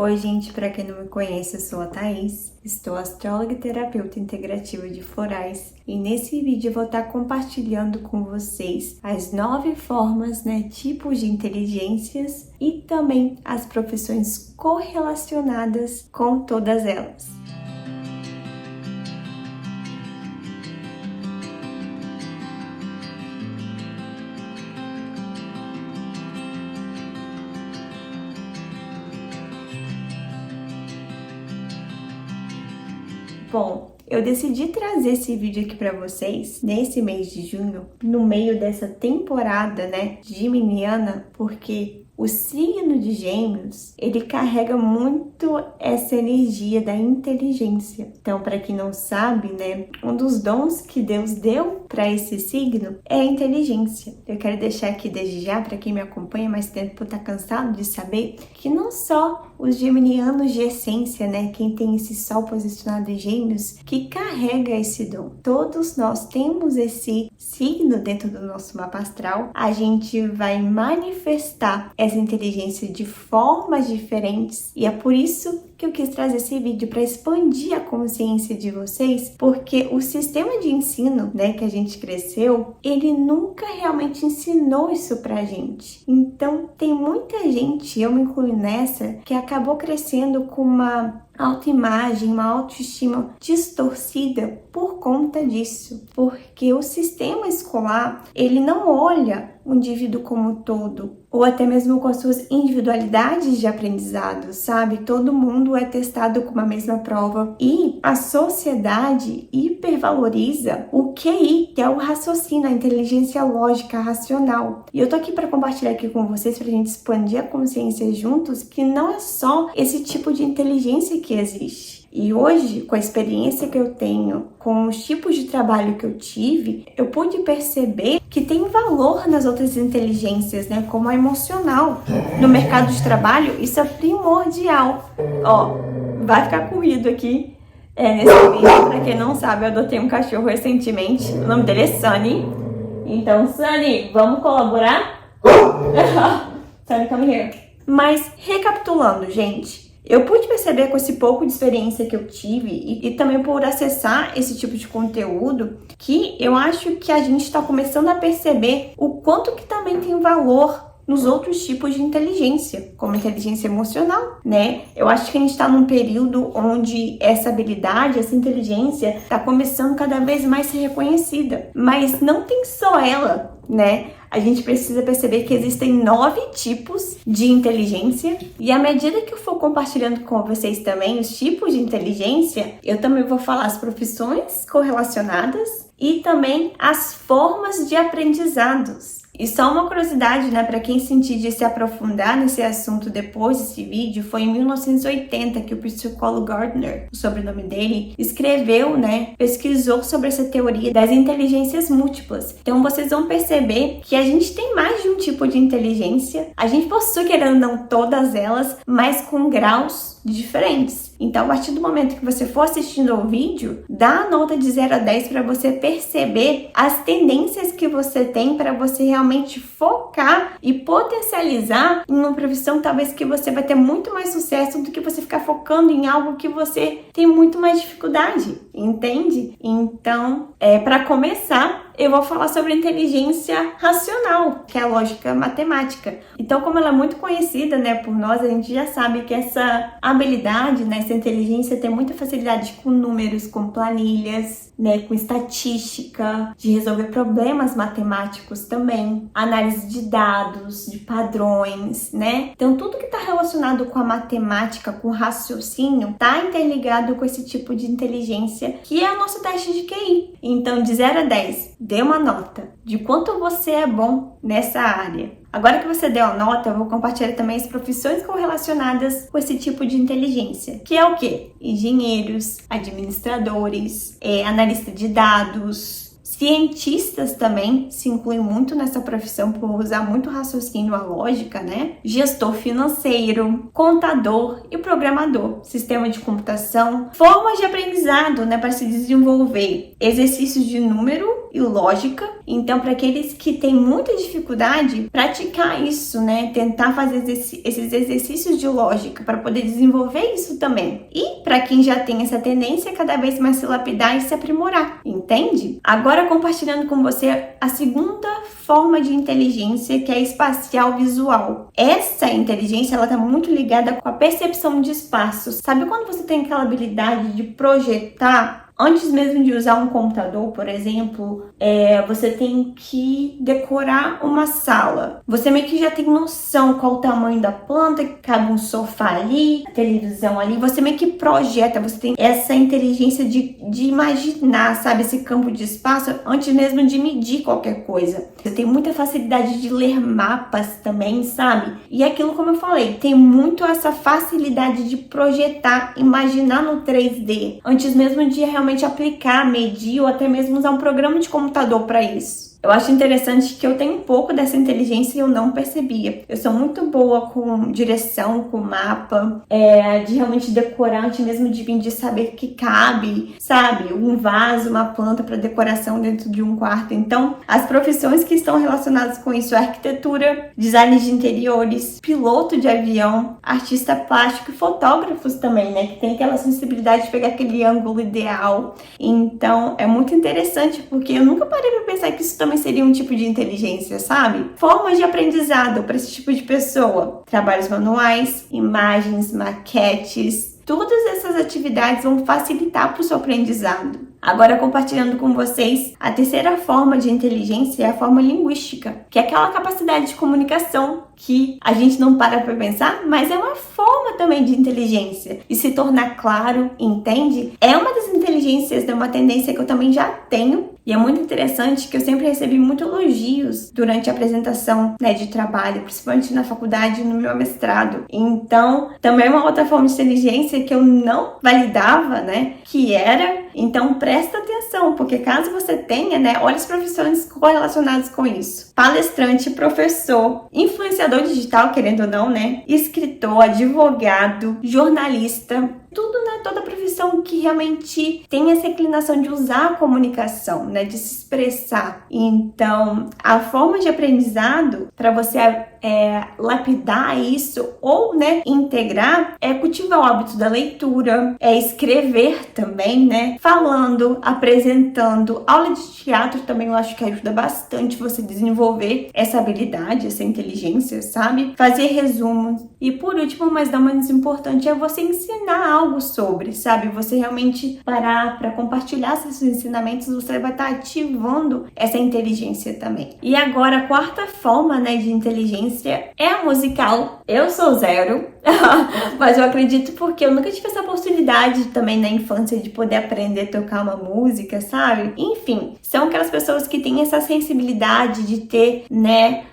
Oi, gente, para quem não me conhece, eu sou a Thaís, estou astróloga e terapeuta integrativa de florais e nesse vídeo eu vou estar compartilhando com vocês as 9 formas, tipos de inteligências e também as profissões correlacionadas com todas elas. Bom, eu decidi trazer esse vídeo aqui para vocês nesse mês de junho, no meio dessa temporada, geminiana, porque o signo de Gêmeos, ele carrega muito essa energia da inteligência. Então, para quem não sabe, um dos dons que Deus deu para esse signo é a inteligência. Eu quero deixar aqui desde já, para quem me acompanha mais tempo, tá cansado de saber que não só os geminianos de essência, quem tem esse sol posicionado em Gêmeos, que carrega esse dom. Todos nós temos esse signo dentro do nosso mapa astral. A gente vai manifestar essa inteligência de formas diferentes e é por isso que eu quis trazer esse vídeo para expandir a consciência de vocês, porque o sistema de ensino, que a gente cresceu, ele nunca realmente ensinou isso pra gente. Então, tem muita gente, eu me incluo nessa, que acabou crescendo com uma autoimagem, uma autoestima distorcida por conta disso, porque o sistema escolar, ele não olha o indivíduo como um todo, ou até mesmo com as suas individualidades de aprendizado, sabe? Todo mundo é testado com a mesma prova e a sociedade hipervaloriza o QI, que é o raciocínio, a inteligência lógica racional. E eu tô aqui para compartilhar aqui com vocês, pra gente expandir a consciência juntos, que não é só esse tipo de inteligência que existe. E hoje, com a experiência que eu tenho, com os tipos de trabalho que eu tive, eu pude perceber que tem valor nas outras inteligências, como a emocional. No mercado de trabalho, isso é primordial. Ó, vai ficar corrido aqui nesse vídeo. Pra quem não sabe, eu adotei um cachorro recentemente. O nome dele é Sunny. Então, Sunny, vamos colaborar? Sunny, come here. Mas, recapitulando, gente. Eu pude perceber com esse pouco de experiência que eu tive e também por acessar esse tipo de conteúdo que eu acho que a gente está começando a perceber o quanto que também tem valor nos outros tipos de inteligência, como inteligência emocional, Eu acho que a gente está num período onde essa habilidade, essa inteligência está começando cada vez mais a ser reconhecida, mas não tem só ela, A gente precisa perceber que existem 9 tipos de inteligência e à medida que eu for compartilhando com vocês também os tipos de inteligência, eu também vou falar as profissões correlacionadas e também as formas de aprendizados. E só uma curiosidade, para quem sentir de se aprofundar nesse assunto depois desse vídeo, foi em 1980 que o psicólogo Gardner, o sobrenome dele, escreveu, pesquisou sobre essa teoria das inteligências múltiplas. Então vocês vão perceber que a gente tem mais de um tipo de inteligência, a gente possui, querendo ou não, todas elas, mas com graus diferentes. Então, a partir do momento que você for assistindo ao vídeo, dá a nota de 0 a 10 para você perceber as tendências que você tem para você realmente focar e potencializar em uma profissão talvez que você vai ter muito mais sucesso do que você ficar focando em algo que você tem muito mais dificuldade, entende? Então, para começar, eu vou falar sobre inteligência racional, que é a lógica matemática. Então, como ela é muito conhecida, por nós, a gente já sabe que essa habilidade, essa inteligência tem muita facilidade com números, com planilhas, com estatística, de resolver problemas matemáticos também, análise de dados, de padrões, Então, tudo que está relacionado com a matemática, com o raciocínio, está interligado com esse tipo de inteligência, que é o nosso teste de QI. Então, de 0 a 10, dê uma nota de quanto você é bom nessa área. Agora que você deu a nota, eu vou compartilhar também as profissões correlacionadas com esse tipo de inteligência, que é o quê? Engenheiros, administradores, analista de dados, Cientistas também se incluem muito nessa profissão por usar muito raciocínio, a lógica, né? Gestor financeiro, contador e programador, sistema de computação, formas de aprendizado, né, para se desenvolver, exercícios de número e lógica. Então, para aqueles que têm muita dificuldade, praticar isso, né, tentar fazer esses exercícios de lógica para poder desenvolver isso também. E para quem já tem essa tendência, cada vez mais se lapidar e se aprimorar, entende? Agora, compartilhando com você a segunda forma de inteligência, que é a espacial visual. Essa inteligência, ela tá muito ligada com a percepção de espaços. Sabe quando você tem aquela habilidade de projetar? Antes mesmo de usar um computador, por exemplo, você tem que decorar uma sala. Você meio que já tem noção qual o tamanho da planta, que cabe um sofá ali, a televisão ali. Você meio que projeta, você tem essa inteligência de imaginar, sabe, esse campo de espaço antes mesmo de medir qualquer coisa. Você tem muita facilidade de ler mapas também, sabe? E aquilo, como eu falei, tem muito essa facilidade de projetar, imaginar no 3D, antes mesmo de realmente aplicar, medir ou até mesmo usar um programa de computador para isso. Eu acho interessante que eu tenho um pouco dessa inteligência e eu não percebia. Eu sou muito boa com direção, com mapa, de realmente decorar antes mesmo de vir, de saber que cabe, sabe? Um vaso, uma planta para decoração dentro de um quarto. Então, as profissões que estão relacionadas com isso, arquitetura, design de interiores, piloto de avião, artista plástico e fotógrafos também, né? Que tem aquela sensibilidade de pegar aquele ângulo ideal. Então, é muito interessante porque eu nunca parei para pensar que isso também seria um tipo de inteligência, sabe? Formas de aprendizado para esse tipo de pessoa. Trabalhos manuais, imagens, maquetes. Todas essas atividades vão facilitar para o seu aprendizado. Agora, compartilhando com vocês, a terceira forma de inteligência é a forma linguística, que é aquela capacidade de comunicação que a gente não para pensar, mas é uma forma também de inteligência. E se tornar claro, entende? É uma das inteligências, é uma tendência que eu também já tenho. E é muito interessante que eu sempre recebi muitos elogios durante a apresentação, né, de trabalho, principalmente na faculdade e no meu mestrado. Então, também é uma outra forma de inteligência que eu não validava, né, que era... Então, presta atenção, porque caso você tenha, né, olha as profissões correlacionadas com isso. Palestrante, professor, influenciador digital, querendo ou não, né, escritor, advogado, jornalista, tudo, né, toda profissão que realmente tem essa inclinação de usar a comunicação, né, de se expressar. Então, a forma de aprendizado para você lapidar isso ou, né, integrar é cultivar o hábito da leitura, é escrever também, né, falando, apresentando. Aula de teatro também eu acho que ajuda bastante você desenvolver essa habilidade, essa inteligência, sabe? Fazer resumos. E por último, mas não menos importante, é você ensinar algo sobre, sabe? Você realmente parar para compartilhar seus ensinamentos, você vai estar ativando essa inteligência também. E agora, a quarta forma, né, de inteligência é a musical. Eu sou zero, mas eu acredito porque eu nunca tive essa oportunidade também na infância de poder aprender a tocar uma música, sabe? Enfim, são aquelas pessoas que têm essa sensibilidade de ter, né,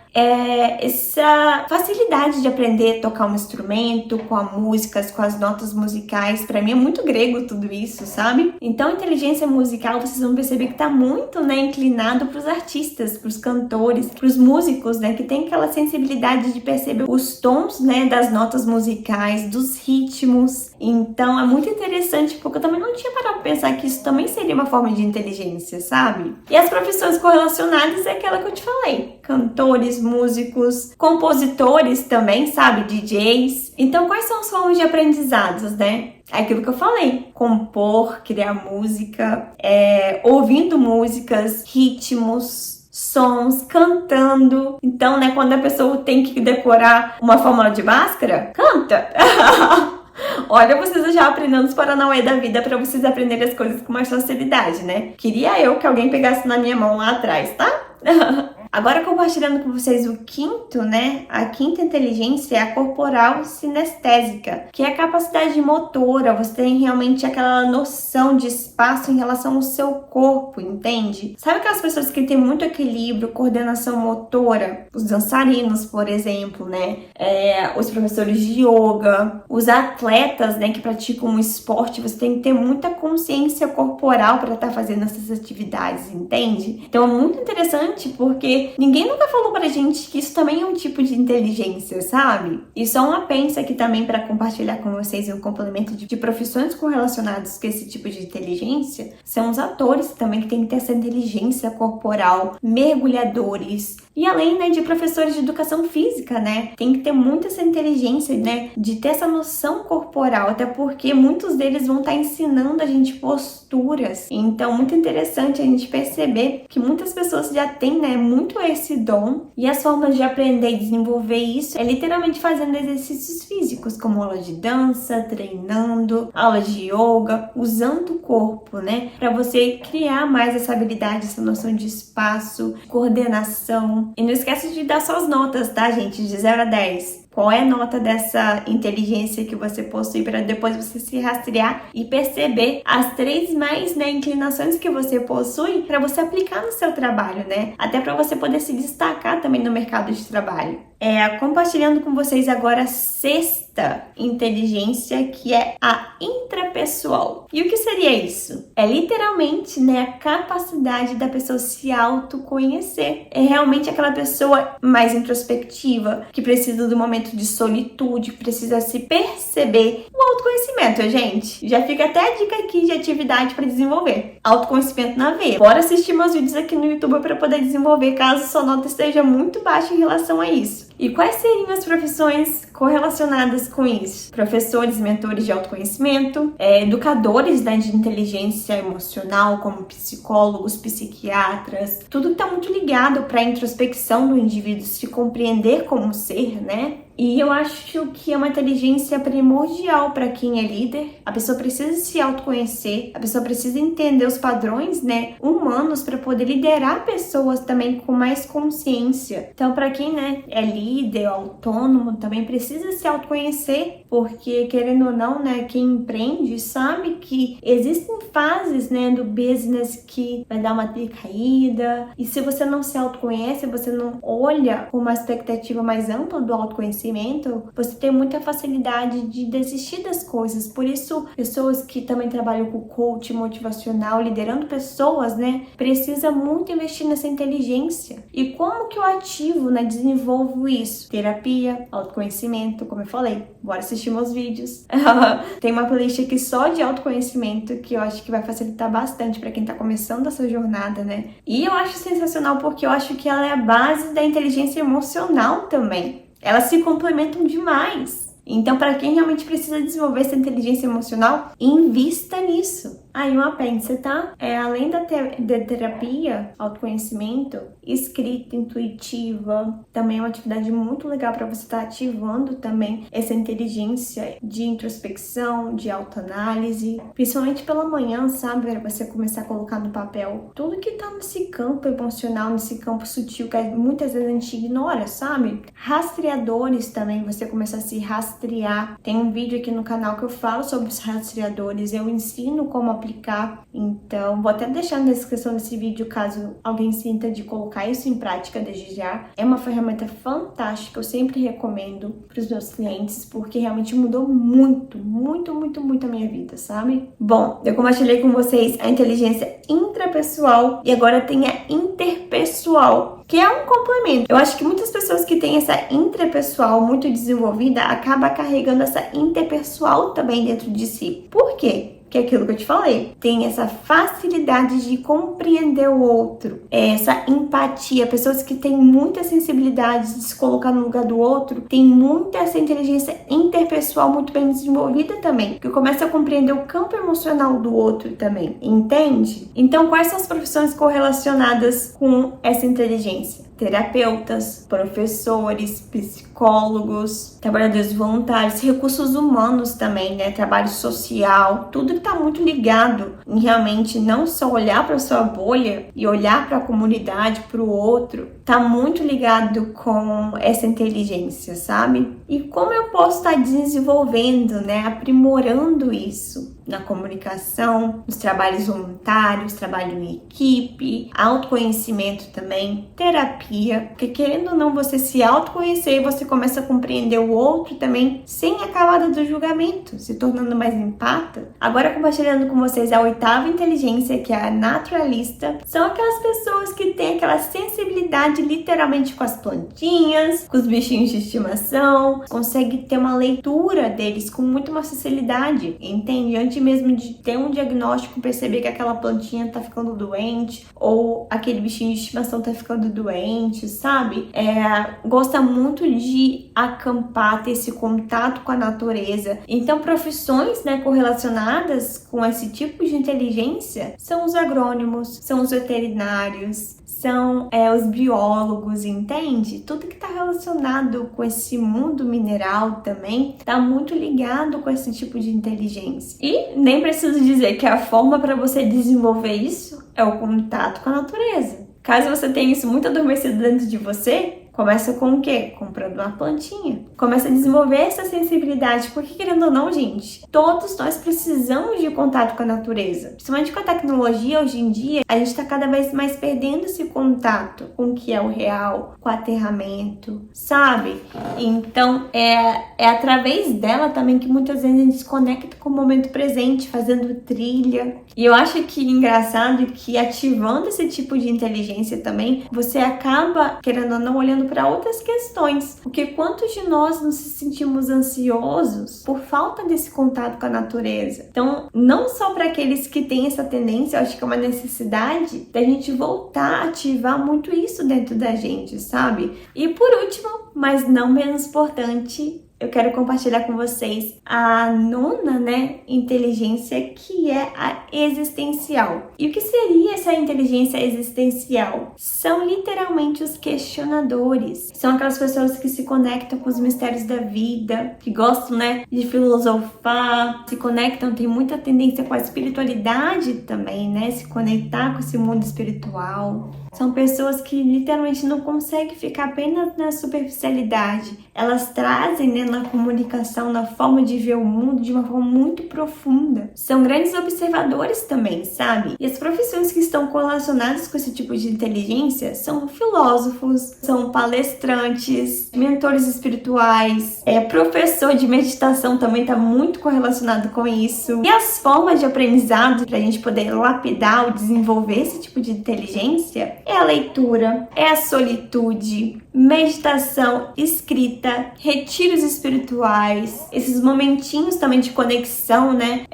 essa facilidade de aprender a tocar um instrumento, com as músicas, com as notas musicais. Pra mim é muito grego tudo isso, sabe? Então a inteligência musical, vocês vão perceber que tá muito, né, inclinado pros artistas, pros cantores, pros músicos, né, que tem aquela sensibilidade de perceber os tons, né, das notas musicais, dos ritmos. Então é muito interessante, porque eu também não tinha parado pra pensar que isso também seria uma forma de inteligência, sabe? E as profissões correlacionadas é aquela que eu te falei: cantores, músicos, compositores também, sabe? DJs. Então, quais são as formas de aprendizados, né? Aquilo que eu falei: compor, criar música, ouvindo músicas, ritmos, sons, cantando. Então, né, quando a pessoa tem que decorar uma fórmula de Bhaskara, canta! Olha, vocês já aprendendo os paranauê da vida para vocês aprenderem as coisas com mais facilidade, né? Queria eu que alguém pegasse na minha mão lá atrás, tá? Agora compartilhando com vocês o quinto, né? A quinta inteligência é a corporal sinestésica, que é a capacidade motora. Você tem realmente aquela noção de espaço em relação ao seu corpo, entende? Sabe aquelas pessoas que têm muito equilíbrio, coordenação motora? Os dançarinos, por exemplo, né? Os professores de yoga, os atletas, né, que praticam um esporte, você tem que ter muita consciência corporal para estar fazendo essas atividades, entende? Então é muito interessante porque ninguém nunca falou pra gente que isso também é um tipo de inteligência, sabe? E só um apêndice aqui também para compartilhar com vocês um complemento de profissões correlacionadas com esse tipo de inteligência, são os atores também que tem que ter essa inteligência corporal, mergulhadores, e além, né, de professores de educação física, né? Tem que ter muito essa inteligência, né, de ter essa noção corporal, até porque muitos deles vão estar ensinando a gente posturas. Então, muito interessante a gente perceber que muitas pessoas já têm, né, muito esse dom. E as formas de aprender e desenvolver isso é literalmente fazendo exercícios físicos, como aula de dança, treinando, aula de yoga, usando o corpo, né, para você criar mais essa habilidade, essa noção de espaço, coordenação. E não esquece de dar suas notas, tá, gente? De 0 a 10. Qual é a nota dessa inteligência que você possui para depois você se rastrear e perceber as 3 mais, né, inclinações que você possui para você aplicar no seu trabalho, né? Até para você poder se destacar também no mercado de trabalho. Compartilhando com vocês agora a sexta inteligência, que é a intrapessoal. E o que seria isso? É literalmente, né, a capacidade da pessoa se autoconhecer. É realmente aquela pessoa mais introspectiva, que precisa do momento de solitude, precisa se perceber. O autoconhecimento, gente. Já fica até a dica aqui de atividade para desenvolver. Autoconhecimento na veia. Bora assistir meus vídeos aqui no YouTube para poder desenvolver, caso sua nota esteja muito baixa em relação a isso. E quais seriam as profissões correlacionadas com isso? Professores, mentores de autoconhecimento, educadores, né, de inteligência emocional, como psicólogos, psiquiatras. Tudo está muito ligado para a introspecção do indivíduo, se compreender como ser, né? E eu acho que é uma inteligência primordial para quem é líder. A pessoa precisa se autoconhecer, a pessoa precisa entender os padrões, né, humanos para poder liderar pessoas também com mais consciência. Então, para quem, né, é líder, autônomo, também precisa se autoconhecer, porque querendo ou não, né, quem empreende sabe que existem fases, né, do business que vai dar uma decaída. E se você não se autoconhece, você não olha com uma expectativa mais ampla do autoconhecimento, você tem muita facilidade de desistir das coisas. Por isso, pessoas que também trabalham com coach motivacional, liderando pessoas, né, precisa muito investir nessa inteligência. E como que eu ativo, né, desenvolvo isso? Terapia, autoconhecimento, como eu falei, bora assistir meus vídeos. Tem uma playlist aqui só de autoconhecimento que eu acho que vai facilitar bastante para quem tá começando essa jornada, né? E eu acho sensacional porque eu acho que ela é a base da inteligência emocional também. Elas se complementam demais. Então, para quem realmente precisa desenvolver essa inteligência emocional, invista nisso. Aí um apêndice, tá? Além da terapia, autoconhecimento, escrita intuitiva, também é uma atividade muito legal para você estar ativando também essa inteligência de introspecção, de autoanálise, principalmente pela manhã, sabe? Para você começar a colocar no papel tudo que tá nesse campo emocional, nesse campo sutil, que muitas vezes a gente ignora, sabe? Rastreadores também, você começar a se rastrear. Tem um vídeo aqui no canal que eu falo sobre os rastreadores, eu ensino como aplicar, então vou até deixar na descrição desse vídeo caso alguém sinta de colocar isso em prática desde já. É uma ferramenta fantástica, eu sempre recomendo para os meus clientes, porque realmente mudou muito a minha vida, sabe? Bom, eu compartilhei com vocês a inteligência intrapessoal e agora tem a interpessoal, que é um complemento. Eu acho que muitas pessoas que têm essa intrapessoal muito desenvolvida acabam carregando essa interpessoal também dentro de si. Por quê? Que é aquilo que eu te falei, tem essa facilidade de compreender o outro, essa empatia. Pessoas que têm muita sensibilidade de se colocar no lugar do outro, tem muita essa inteligência interpessoal muito bem desenvolvida também, que começa a compreender o campo emocional do outro também, entende? Então, quais são as profissões correlacionadas com essa inteligência? Terapeutas, professores, psicólogos, psicólogos, trabalhadores voluntários, recursos humanos também, né? Trabalho social, tudo que tá muito ligado em realmente não só olhar para sua bolha e olhar para a comunidade, para o outro, tá muito ligado com essa inteligência, sabe? E como eu posso estar desenvolvendo, né? Aprimorando isso na comunicação, nos trabalhos voluntários, trabalho em equipe, autoconhecimento também, terapia, porque querendo ou não você se autoconhecer, você começa a compreender o outro também sem a camada do julgamento, se tornando mais empata. Agora compartilhando com vocês a 8ª inteligência, que é a naturalista, são aquelas pessoas que têm aquela sensibilidade literalmente com as plantinhas, com os bichinhos de estimação, consegue ter uma leitura deles com muito mais facilidade, entende? Antes mesmo de ter um diagnóstico, perceber que aquela plantinha tá ficando doente ou aquele bichinho de estimação tá ficando doente, sabe? Gosta muito de acampar, ter esse contato com a natureza. Então, profissões, né, correlacionadas com esse tipo de inteligência são os agrônomos, são os veterinários, são os biólogos, entende? Tudo que está relacionado com esse mundo mineral também está muito ligado com esse tipo de inteligência. E nem preciso dizer que a forma para você desenvolver isso é o contato com a natureza. Caso você tenha isso muito adormecido dentro de você, começa com o quê? Comprando uma plantinha. Começa a desenvolver essa sensibilidade, porque querendo ou não, gente, todos nós precisamos de contato com a natureza. Principalmente com a tecnologia, hoje em dia, a gente está cada vez mais perdendo esse contato com o que é o real, com o aterramento, sabe? Então, é através dela também que muitas vezes a gente se conecta com o momento presente, fazendo trilha. E eu acho que engraçado que ativando esse tipo de inteligência também, você acaba, querendo ou não, olhando para outras questões, porque quantos de nós nos sentimos ansiosos por falta desse contato com a natureza? Então, não só para aqueles que têm essa tendência, eu acho que é uma necessidade da gente voltar a ativar muito isso dentro da gente, sabe? E por último, mas não menos importante, eu quero compartilhar com vocês a 9ª, né, inteligência, que é a existencial. E o que seria essa inteligência existencial? São literalmente os questionadores. São aquelas pessoas que se conectam com os mistérios da vida, que gostam, né, de filosofar, se conectam, tem muita tendência com a espiritualidade também, né, se conectar com esse mundo espiritual. São pessoas que literalmente não conseguem ficar apenas na superficialidade. Elas trazem, né, na comunicação, na forma de ver o mundo de uma forma muito profunda. São grandes observadores também, sabe? E as profissões que estão correlacionadas com esse tipo de inteligência são filósofos, são palestrantes, mentores espirituais, professor de meditação também está muito correlacionado com isso. E as formas de aprendizado para a gente poder lapidar ou desenvolver esse tipo de inteligência é a leitura, é a solitude, meditação, escrita, retiros espirituais, esses momentinhos também de conexão, né,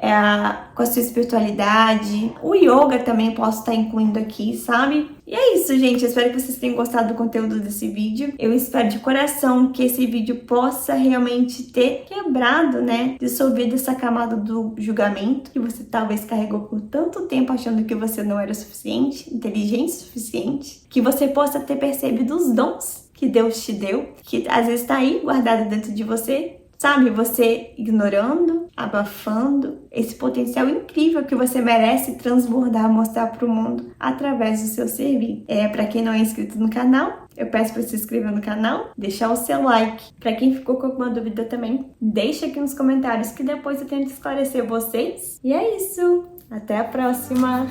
com a sua espiritualidade. O yoga também posso estar incluindo aqui, sabe? E é isso, gente. Eu espero que vocês tenham gostado do conteúdo desse vídeo. Eu espero de coração que esse vídeo possa realmente ter quebrado, né, dissolvido essa camada do julgamento que você talvez carregou por tanto tempo achando que você não era suficiente, inteligente o suficiente, que você possa ter percebido os dons que Deus te deu, que às vezes está aí guardado dentro de você, sabe? Você ignorando, abafando esse potencial incrível que você merece transbordar, mostrar para o mundo através do seu servir. Para quem não é inscrito no canal, eu peço para se inscrever no canal, deixar o seu like. Para quem ficou com alguma dúvida também, deixa aqui nos comentários que depois eu tento esclarecer vocês. E é isso. Até a próxima!